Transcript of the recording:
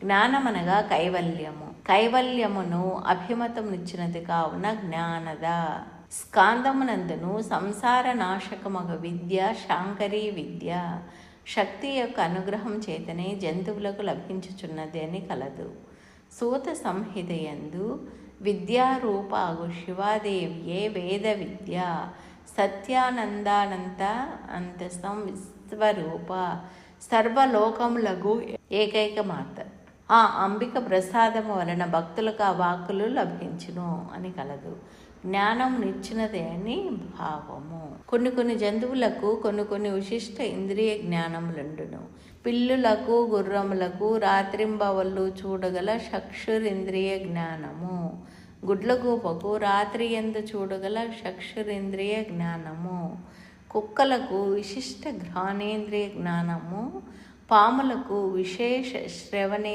జ్ఞానమనగా కైవల్యము. కైవల్యమును అభిమతమునిచ్చినది కావున జ్ఞానద. స్కాందమునందును సంసార నాశకమగ విద్య శాంకరీ విద్య. శక్తి యొక్క అనుగ్రహం చేతనే జంతువులకు లభించుచున్నది అని కలదు. సూత సంహితయందు విద్యారూపాగు శివాదేవియే వేద విద్య. సత్యానందానంత అంతసం విశ్వరూప. సర్వలోకములకు ఏకైక మాత. ఆ అంబిక ప్రసాదము వలన భక్తులకు ఆ వాక్కులు లభించును అని కలదు. జ్ఞానం నిచ్చినదే అని భావము. కొన్ని జంతువులకు కొన్ని విశిష్ట ఇంద్రియ జ్ఞానములుండును. పిల్లులకు గుర్రములకు రాత్రింబవళ్ళు చూడగల చక్షురింద్రియ జ్ఞానము. గుడ్లగూపకు రాత్రి యందు చూడగల చక్షురింద్రియ జ్ఞానము. కుక్కలకు విశిష్ట ఘ్రాణేంద్రియ జ్ఞానము. పాములకు విశేష శ్రవణే